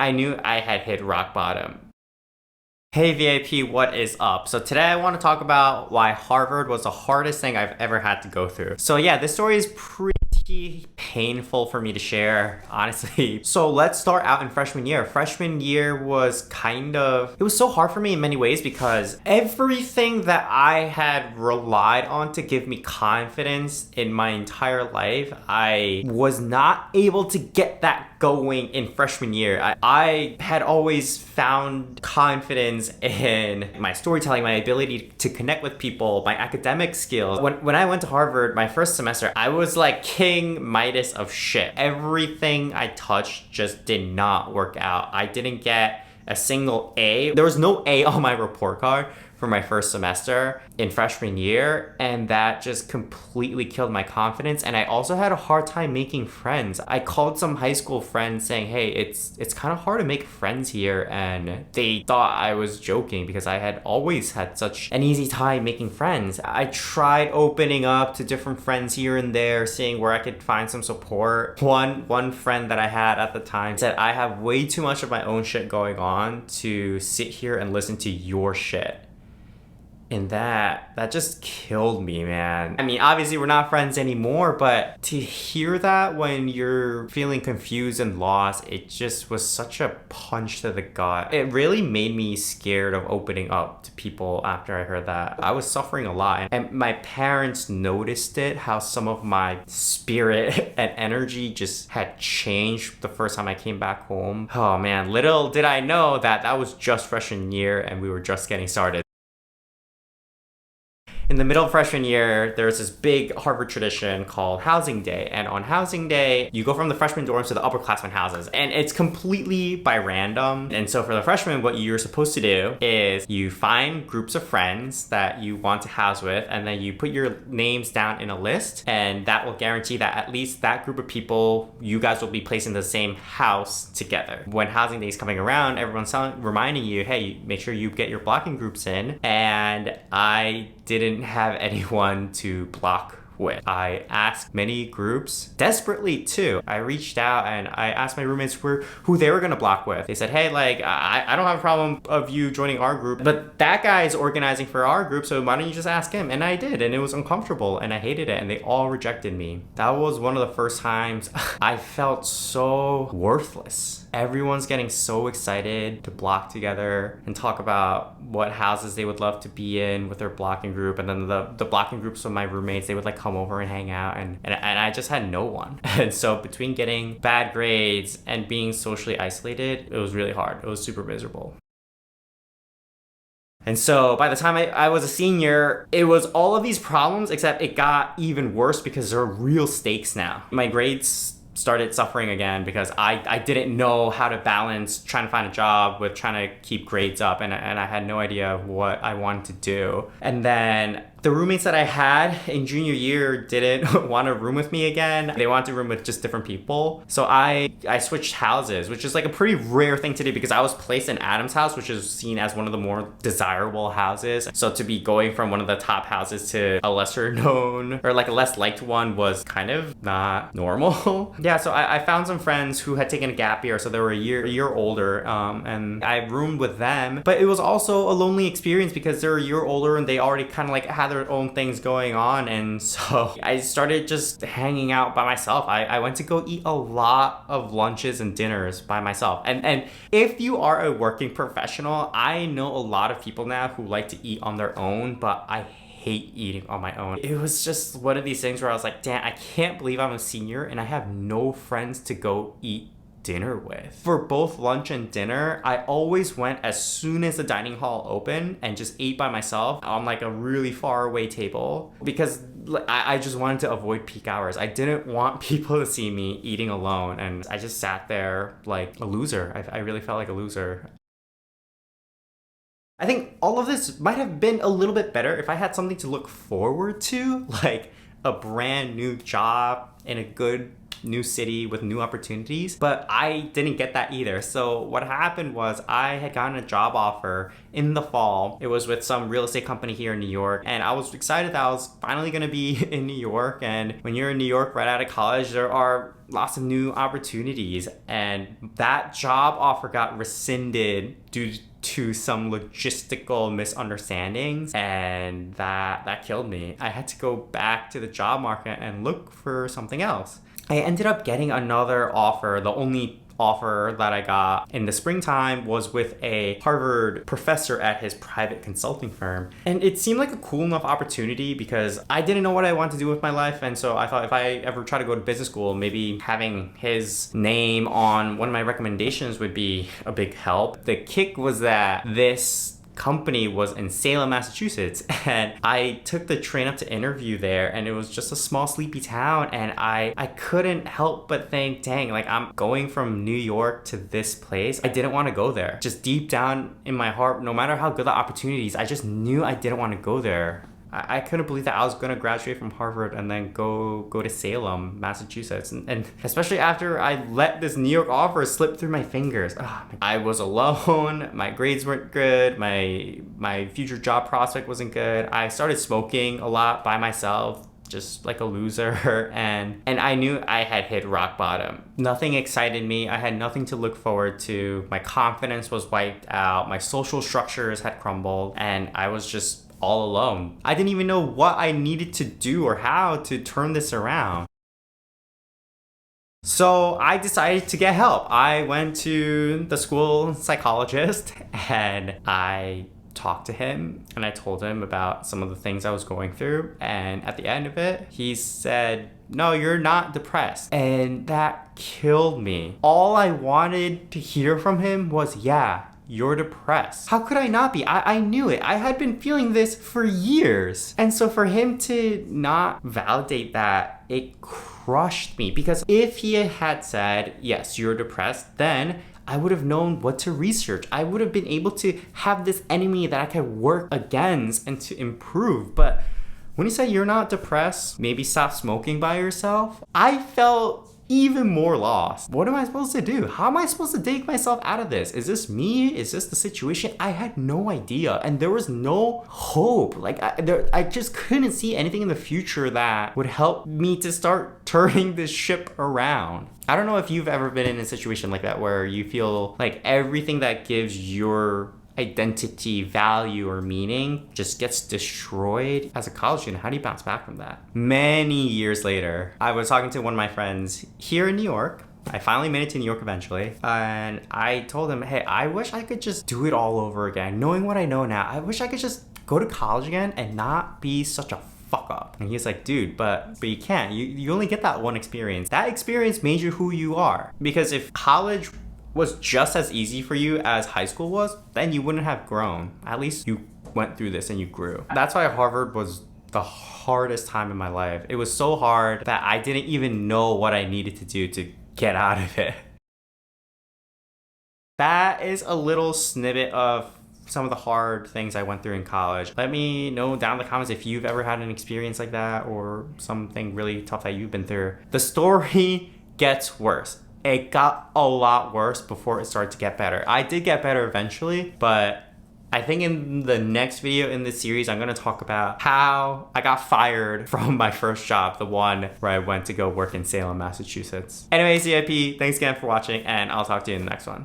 I knew I had hit rock bottom. Hey VIP, what is up? So today I want to talk about why Harvard was the hardest thing I've ever had to go through. So yeah, this story is pretty painful for me to share, honestly. So let's start out in freshman year. Freshman year was it was so hard for me in many ways because everything that I had relied on to give me confidence in my entire life, I was not able to get that going in freshman year. I had always found confidence in my storytelling, my ability to connect with people, my academic skills. When I went to Harvard, my first semester, I was like King Midas of shit. Everything I touched just did not work out. I didn't get a single A. There was no A on my report card for my first semester in freshman year, and that just completely killed my confidence. And I also had a hard time making friends. I called some high school friends saying, hey, it's kind of hard to make friends here, and they thought I was joking because I had always had such an easy time making friends. I tried opening up to different friends here and there, seeing where I could find some support. One friend that I had at the time said, I have way too much of my own shit going on to sit here and listen to your shit. And that just killed me, man. I mean, obviously we're not friends anymore, but to hear that when you're feeling confused and lost, it just was such a punch to the gut. It really made me scared of opening up to people after I heard that. I was suffering a lot, and my parents noticed it, how some of my spirit and energy just had changed the first time I came back home. Oh man, little did I know that that was just freshman year and we were just getting started. In the middle of freshman year, there's this big Harvard tradition called Housing Day. And on Housing Day, you go from the freshman dorms to the upperclassman houses. And it's completely by random. And so for the freshmen, what you're supposed to do is you find groups of friends that you want to house with, and then you put your names down in a list. And that will guarantee that at least that group of people, you guys will be placed in the same house together. When Housing Day is coming around, everyone's reminding you, hey, make sure you get your blocking groups in. And I didn't have anyone to block with. I asked many groups, desperately too. I reached out and I asked my roommates who they were gonna block with. They said, hey, like, I don't have a problem of you joining our group, but that guy is organizing for our group, so why don't you just ask him? And I did, and it was uncomfortable, and I hated it, and they all rejected me. That was one of the first times I felt so worthless. Everyone's getting so excited to block together and talk about what houses they would love to be in with their blocking group, and then the blocking groups of my roommates, they would like come over and hang out, and I just had no one. And so between getting bad grades and being socially isolated, it was really hard. It was super miserable. And so by the time I was a senior, it was all of these problems, except it got even worse because there are real stakes now. My grades started suffering again because I didn't know how to balance trying to find a job with trying to keep grades up, and I had no idea what I wanted to do. And then the roommates that I had in junior year didn't want to room with me again. They wanted to room with just different people. So I switched houses, which is like a pretty rare thing to do because I was placed in Adam's house, which is seen as one of the more desirable houses. So to be going from one of the top houses to a lesser known or like a less liked one was kind of not normal. Yeah, so I found some friends who had taken a gap year, so they were a year older, and I roomed with them. But it was also a lonely experience because they're a year older and they already kind of like had their own things going on, and so I started just hanging out by myself. I went to go eat a lot of lunches and dinners by myself. And if you are a working professional, I know a lot of people now who like to eat on their own, but I hate eating on my own. It was just one of these things where I was like, damn, I can't believe I'm a senior and I have no friends to go eat dinner with. For both lunch and dinner, I always went as soon as the dining hall opened and just ate by myself on like a really far away table because I just wanted to avoid peak hours. I didn't want people to see me eating alone, and I just sat there like a loser. I really felt like a loser. I think all of this might have been a little bit better if I had something to look forward to, like a brand new job in a good new city with new opportunities, but I didn't get that either. So what happened was I had gotten a job offer in the fall. It was with some real estate company here in New York, and I was excited that I was finally gonna be in New York. And when you're in New York right out of college, there are lots of new opportunities, and that job offer got rescinded due to some logistical misunderstandings, and that killed me. I had to go back to the job market and look for something else. I ended up getting another offer. The only offer that I got in the springtime was with a Harvard professor at his private consulting firm. And it seemed like a cool enough opportunity because I didn't know what I wanted to do with my life. And so I thought if I ever try to go to business school, maybe having his name on one of my recommendations would be a big help. The kick was that this company was in Salem, Massachusetts, and I took the train up to interview there, and it was just a small sleepy town, and I couldn't help but think, dang, like I'm going from New York to this place. I didn't want to go there. Just deep down in my heart, no matter how good the opportunities, I just knew I didn't want to go there. I couldn't believe that I was going to graduate from Harvard and then go to Salem, Massachusetts. And especially after I let this New York offer slip through my fingers. I was alone. My grades weren't good. My future job prospect wasn't good. I started smoking a lot by myself, just like a loser. And I knew I had hit rock bottom. Nothing excited me. I had nothing to look forward to. My confidence was wiped out. My social structures had crumbled. And I was just all alone. I didn't even know what I needed to do or how to turn this around. So I decided to get help. I went to the school psychologist and I talked to him and I told him about some of the things I was going through. And at the end of it, he said, "No, you're not depressed." And that killed me. All I wanted to hear from him was, "Yeah, you're depressed." How could I not be? I knew it. I had been feeling this for years. And so for him to not validate that, it crushed me. Because if he had said, "Yes, you're depressed," then I would have known what to research. I would have been able to have this enemy that I could work against and to improve. But when he said, "You're not depressed, maybe stop smoking by yourself," I felt even more lost. What am I supposed to do? How am I supposed to dig myself out of this? Is this me? Is this the situation? I had no idea, and there was no hope. Like I just couldn't see anything in the future that would help me to start turning this ship around. I don't know if you've ever been in a situation like that where you feel like everything that gives your identity, value, or meaning just gets destroyed as a college student. How do you bounce back from that? Many years later, I was talking to one of my friends here in New York. I finally made it to New York eventually, and I told him, "Hey, I wish I could just do it all over again. Knowing what I know now, I wish I could just go to college again and not be such a fuck up." And he's like, "Dude, but you can't. You only get that one experience. That experience made you who you are. Because if college was just as easy for you as high school was, then you wouldn't have grown. At least you went through this and you grew." That's why Harvard was the hardest time in my life. It was so hard that I didn't even know what I needed to do to get out of it. That is a little snippet of some of the hard things I went through in college. Let me know down in the comments if you've ever had an experience like that or something really tough that you've been through. The story gets worse. It got a lot worse before it started to get better. I did get better eventually, but I think in the next video in this series, I'm gonna talk about how I got fired from my first job, the one where I went to go work in Salem, Massachusetts. Anyways, CIP, thanks again for watching, and I'll talk to you in the next one.